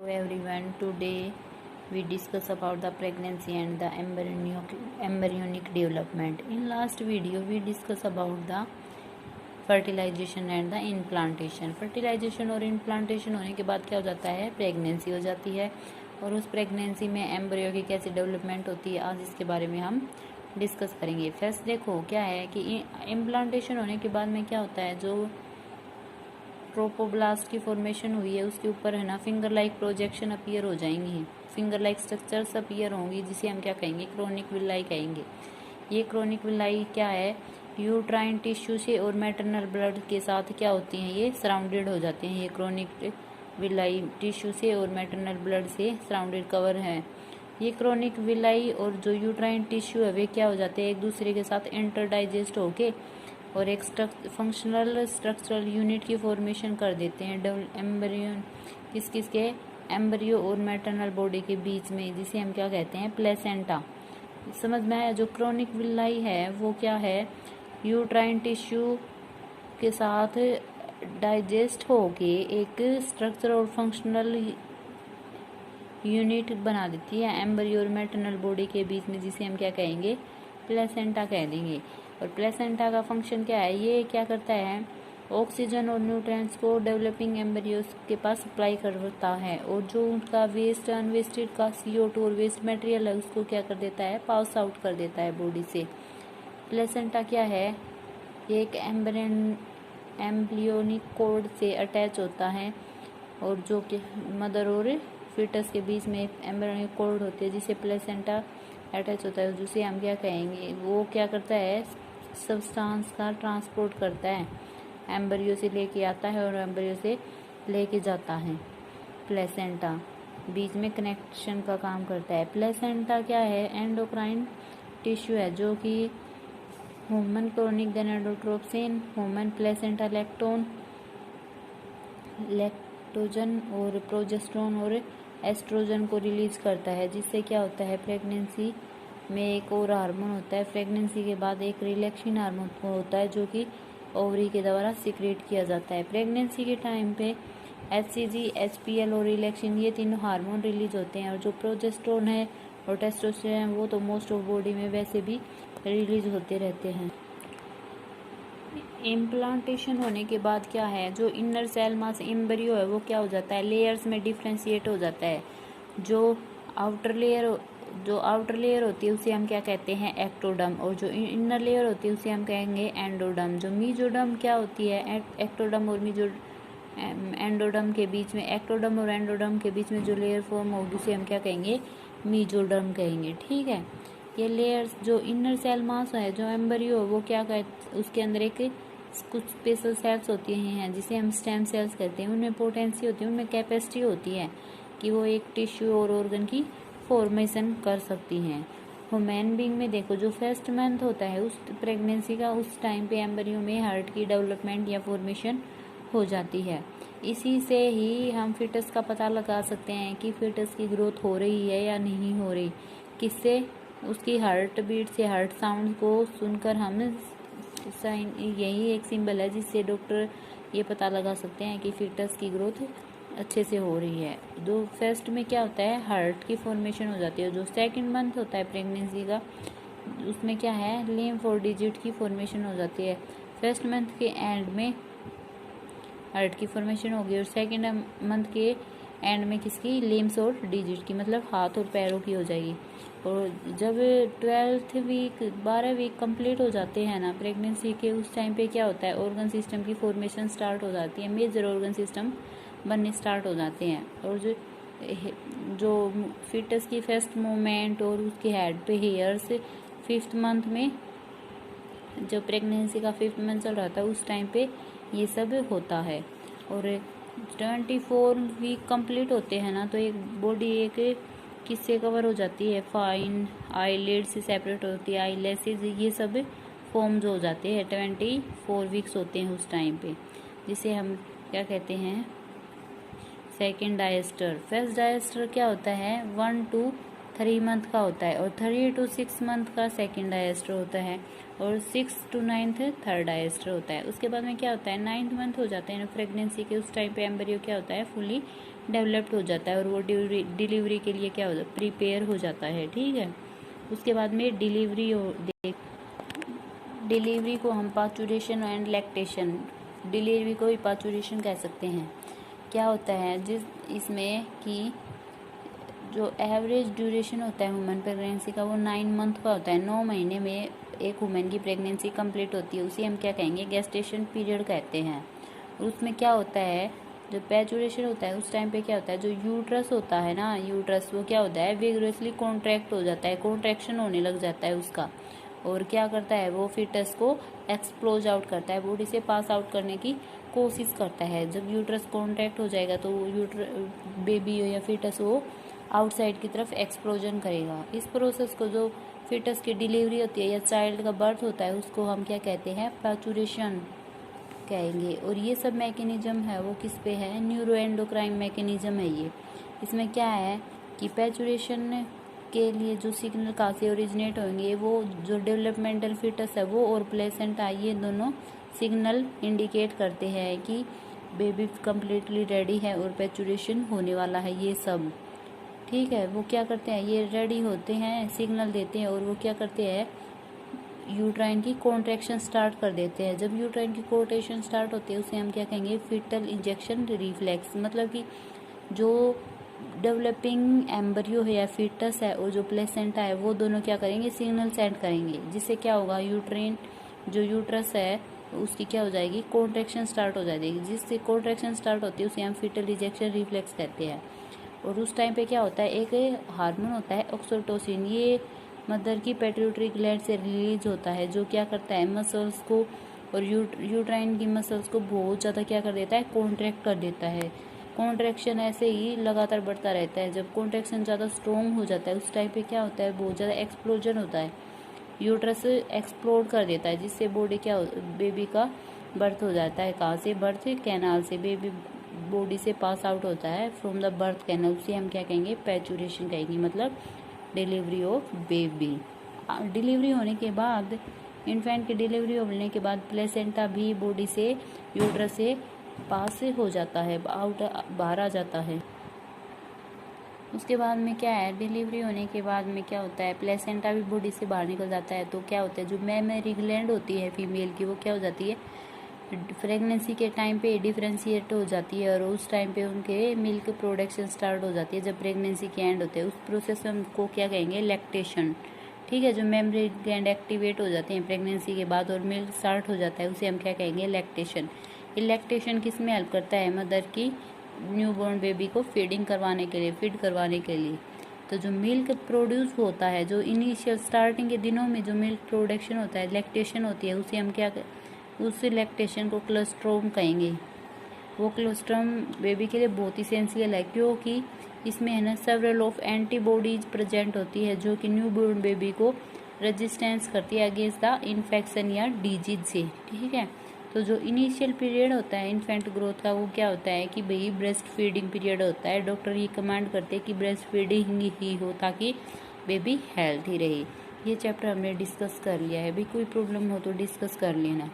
Hello everyone, today we discuss about the pregnancy and the embryonic development. In last video we discuss about the fertilization and the implantation. Fertilization और implantation होने के बाद क्या हो जाता है, pregnancy हो जाती है और उस प्रेगनेंसी में एम्ब्रियो की कैसी डेवलपमेंट होती है, आज इसके बारे में हम डिस्कस करेंगे। फर्स्ट देखो क्या है कि इम्प्लांटेशन होने के बाद में क्या होता है, जो ट्रोपोब्लास्ट की फॉर्मेशन हुई है उसके ऊपर है ना फिंगर लाइक प्रोजेक्शन अपीयर हो जाएंगी, फिंगर लाइक स्ट्रक्चर्स अपीयर होंगी, जिसे हम क्या कहेंगे, क्रोनिक विलाई कहेंगे। ये क्रोनिक विलाई क्या है, यूट्राइन टिश्यू से और मैटरनल ब्लड के साथ क्या होती हैं, ये सराउंडेड हो जाते हैं। ये क्रोनिक विलाई टिश्यू से और मैटरनल ब्लड से सराउंडेड कवर है। ये क्रोनिक विलाई और जो यूट्राइन टिश्यू है वे क्या हो जाते हैं, एक दूसरे के साथ इंटरडाइजेस्ट होके और एक फंक्शनल स्ट्रक्चरल यूनिट की फॉर्मेशन कर देते हैं एम्ब्रियो किसके, एम्ब्रियो और मैटरनल बॉडी के बीच में, जिसे हम क्या कहते हैं, प्लेसेंटा। समझ में आया। जो क्रोनिक विलाई है वो क्या है, यूट्राइन टिश्यू के साथ डाइजेस्ट होके एक स्ट्रक्चर और फंक्शनल यूनिट बना देती है एम्ब्रियो और मैटरनल बॉडी के बीच में, जिसे हम क्या कहेंगे, प्लेसेंटा कह देंगे। और प्लेसेंटा का फंक्शन क्या है, ये क्या करता है, ऑक्सीजन और न्यूट्रिएंट्स को डेवलपिंग एम्ब्रियोज के पास सप्लाई करता है और जो उनका वेस्ट अनवेस्टेड का CO2 और वेस्ट मटेरियल है उसको क्या कर देता है, पास आउट कर देता है बॉडी से। प्लेसेंटा क्या है, ये एक एम्ब्रियोनिक कॉर्ड से अटैच होता है और जो कि मदर और फीटस के बीच में एक एम्ब्रियोनिक कॉर्ड होती है जिसे प्लेसेंटा अटैच होता है, जिसे हम क्या कहेंगे, वो क्या करता है, सब्सटेंस का ट्रांसपोर्ट करता है, एम्ब्रियो से लेके आता है और एम्ब्रियो से लेके जाता है। प्लेसेंटा बीच में कनेक्शन का काम करता है। प्लेसेंटा क्या है, एंडोक्राइन टिश्यू है जो कि human chronic gonadotropin, human placenta lactogen और प्रोजेस्टेरोन और एस्ट्रोजन को रिलीज करता है, जिससे क्या होता है, प्रेगनेंसी में एक और हार्मोन होता है, प्रेगनेंसी के बाद एक रिलैक्सिन हार्मोन होता है जो कि ओवरी के द्वारा सीक्रेट किया जाता है। प्रेगनेंसी के टाइम पे HCG, HPL और रिलैक्सिन ये तीनों हार्मोन रिलीज होते हैं और जो प्रोजेस्टेरोन है और टेस्टोस्टेरोन है वो तो मोस्ट ऑफ बॉडी में वैसे भी रिलीज होते रहते हैं। इम्प्लांटेशन होने के बाद क्या है, जो इनर सेल मास एम्ब्रियो है वो क्या हो जाता है, लेयर्स में डिफ्रेंशिएट हो जाता है। जो आउटर लेयर होती है उसे हम क्या कहते हैं, एक्टोडर्म, और जो इनर लेयर होती है उसे हम कहेंगे एंडोडर्म। जो मीजोडर्म क्या होती है, एक्टोडर्म और एंडोडर्म के बीच में, एक्टोडर्म और एंडोडर्म के बीच में जो लेयर फॉर्म होगी उसे हम क्या कहेंगे, मीजोडर्म कहेंगे। ठीक है। ये लेयर्स, जो इनर सेल मास है, जो एम्ब्रियो वो क्या कहते, उसके अंदर एक कुछ स्पेशल सेल्स होती हैं जिसे हम स्टेम सेल्स कहते हैं। उनमें पोटेंसी होती है, उनमें कैपेसिटी होती है कि वो एक टिश्यू और ऑर्गन की फॉर्मेशन कर सकती हैं। ह्यूमन बीइंग में देखो, जो फर्स्ट मंथ होता है उस प्रेगनेंसी का, उस टाइम पे एम्ब्रियो में हार्ट की डेवलपमेंट या फॉर्मेशन हो जाती है। इसी से ही हम फिटस का पता लगा सकते हैं कि फिटस की ग्रोथ हो रही है या नहीं हो रही। किससे, उसकी हार्ट बीट से, हार्ट साउंड को सुनकर हम साइन, यही एक सिंबल है जिससे डॉक्टर ये पता लगा सकते हैं कि फीटस की ग्रोथ अच्छे से हो रही है। जो फर्स्ट में क्या होता है, हार्ट की फॉर्मेशन हो जाती है। जो सेकंड मंथ होता है प्रेगनेंसी का, उसमें क्या है, लिम्फ और डिजिट की फॉर्मेशन हो जाती है। फर्स्ट मंथ के एंड में हार्ट की फॉर्मेशन होगी और सेकंड मंथ के एंड में किसकी, लिम्स और डिजिट की, मतलब हाथ और पैरों की हो जाएगी। और जब 12th वीक, 12 वीक कंप्लीट हो जाते हैं ना प्रेगनेंसी के, उस टाइम पे क्या होता है, ऑर्गन सिस्टम की फॉर्मेशन स्टार्ट हो जाती है, मेजर ऑर्गन सिस्टम बनने स्टार्ट हो जाते हैं। और जो फीटस की फर्स्ट मूवमेंट और उसके हेड पे हेयर्स 5th मंथ में, जब प्रेगनेंसी का 5th मंथ चल रहा था उस टाइम पे ये सब होता है। और 24 वीक कंप्लीट होते हैं ना तो एक बॉडी एक किससे कवर हो जाती है, फाइन आईलिड से सेपरेट होती है, आईलैसेस, ये सब फॉर्म्स हो जाते हैं। 24 वीक्स होते हैं उस टाइम पे, जिसे हम क्या कहते हैं, सेकेंड डायस्टर। फर्स्ट डायस्टर क्या होता है, 1 to 3 मंथ का होता है और 3 to 6 मंथ का सेकेंड डायस्टर होता है और 6 to 9 थर्ड डायस्टर होता है। उसके बाद में क्या होता है, 9th मंथ हो जाता है प्रेगनेंसी के, उस टाइम पे एम्ब्रियो क्या होता है, फुली डेवलप्ड हो जाता है और वो डिलीवरी के लिए क्या हो जाता है, प्रिपेयर हो जाता है। ठीक है, उसके बाद में डिलीवरी को हम पार्चुरेशन एंड लैक्टेशन, डिलीवरी को ही पार्चुरेशन कह सकते हैं। क्या होता है जिस इसमें कि जो एवरेज ड्यूरेशन होता है ह्यूमन प्रेगनेंसी का वो 9 मंथ का होता है। 9 महीने में एक ह्यूमन की प्रेगनेंसी कंप्लीट होती है, उसे हम क्या कहेंगे, गेस्टेशन पीरियड कहते हैं। उसमें क्या होता है, जो पैचुरेशन होता है उस टाइम पे क्या होता है, जो यूट्रस होता है ना, यूट्रस वो क्या होता है, विग्रेसली कॉन्ट्रैक्ट हो जाता है, कॉन्ट्रैक्शन होने लग जाता है उसका, और क्या करता है वो फीटस को एक्सप्लोज आउट करता है, बॉडी से पास आउट करने की कोशिश करता है। जब यूट्रस कॉन्ट्रैक्ट हो जाएगा तो बेबी या फीटस वो आउटसाइड की तरफ एक्सप्लोजन करेगा। इस प्रोसेस को, जो फीटस की डिलीवरी होती है या चाइल्ड का बर्थ होता है, उसको हम क्या कहते हैं, पैचुरेशन कहेंगे। और ये सब मैकेनिज्म है वो किस पे है, न्यूरो एंडोक्राइन मैकेनिज्म है ये। इसमें क्या है कि पैचुरेशन के लिए जो सिग्नल कहाँ से ओरिजिनेट होंगे, वो जो डेवलपमेंटल फीटस है वो और प्लेसेंटा, ये दोनों सिग्नल इंडिकेट करते हैं कि बेबी कम्प्लीटली रेडी है और पैचुरेशन होने वाला है। ये सब ठीक है, वो क्या करते हैं, ये रेडी होते हैं, सिग्नल देते हैं, और वो क्या करते हैं, यूट्राइन की कॉन्ट्रैक्शन स्टार्ट कर देते हैं। जब यूट्राइन की कॉन्ट्रैक्शन स्टार्ट होती है उसे हम क्या कहेंगे, फीटल इंजेक्शन रिफ्लेक्स। मतलब कि जो डेवलपिंग एम्ब्रियो है या फीटस है और जो प्लेसेंटा है वो दोनों क्या करेंगे, सिग्नल सेंड करेंगे, जिससे क्या होगा, जो यूट्रस है उसकी क्या हो जाएगी, कॉन्ट्रैक्शन स्टार्ट हो जाएगी। जिससे कॉन्ट्रैक्शन स्टार्ट होती है उसे हम फीटल इंजेक्शन रिफ्लेक्स कहते हैं। और उस टाइम पे क्या होता है, एक हार्मोन होता है ऑक्सीटोसिन, ये मदर की पेट्यूटरी ग्लैंड से रिलीज होता है, जो क्या करता है, मसल्स को और यूट्राइन की मसल्स को बहुत ज़्यादा क्या कर देता है, कॉन्ट्रैक्ट कर देता है। कॉन्ट्रैक्शन ऐसे ही लगातार बढ़ता रहता है। जब कॉन्ट्रैक्शन ज़्यादा स्ट्रॉन्ग हो जाता है उस टाइम पे क्या होता है, बहुत ज़्यादा एक्सप्लोजन होता है, यूट्रस एक्सप्लोड कर देता है, जिससे बॉडी क्या बेबी का बर्थ हो जाता है। कहाँ से बर्थ, कैनाल से बेबी बॉडी से पास आउट होता है फ्रॉम द बर्थ कैनल, उसे हम क्या कहेंगे, पैचुरेशन कहेंगे, मतलब डिलीवरी ऑफ बेबी। डिलीवरी होने के बाद, इन्फेंट की डिलीवरी होने के बाद प्लेसेंटा भी बॉडी से, यूट्रस से पास हो जाता है, बाहर आ जाता है। उसके बाद में क्या है, डिलीवरी होने के बाद में क्या होता है, प्लेसेंटा भी बॉडी से बाहर निकल जाता है। तो क्या होता है, जो मैमरी ग्लैंड होती है फीमेल की, वो क्या हो जाती है, प्रेगनेंसी के टाइम पे डिफ्रेंशिएट हो जाती है, और उस टाइम पे उनके मिल्क प्रोडक्शन स्टार्ट हो जाती है। जब प्रेगनेंसी के एंड होते हैं उस प्रोसेस में को क्या कहेंगे, लैक्टेशन। ठीक है, जो मेमरी ग्लैंड एक्टिवेट हो जाते हैं प्रेगनेंसी के बाद और मिल्क स्टार्ट हो जाता है, उसे हम क्या कहेंगे, लैक्टेशन। ये लैक्टेशन किस में हेल्प करता है, मदर की न्यूबॉर्न बेबी को फीड करवाने के लिए। तो जो मिल्क प्रोड्यूस होता है, जो इनिशियल स्टार्टिंग के दिनों में जो मिल्क प्रोडक्शन होता है, लैक्टेशन होती है, उसे हम क्या, उस लैक्टेशन को कोलोस्ट्रम कहेंगे। वो कोलोस्ट्रम बेबी के लिए बहुत ही एसेंशियल है, क्योंकि इसमें है ना सेवरल ऑफ एंटीबॉडीज प्रेजेंट होती है, जो कि न्यूबॉर्न बेबी को रेजिस्टेंस करती है अगेंस्ट द इन्फेक्शन या डिजीज से। ठीक है, तो जो इनिशियल पीरियड होता है इन्फेंट ग्रोथ का, वो क्या होता है कि भाई ब्रेस्ट फीडिंग पीरियड होता है। डॉक्टर ये कमांड करते हैं कि ब्रेस्ट फीडिंग ही हो ताकि बेबी हेल्थी रहे। ये चैप्टर हमने डिस्कस कर लिया है। भी कोई प्रॉब्लम हो तो डिस्कस कर लेना।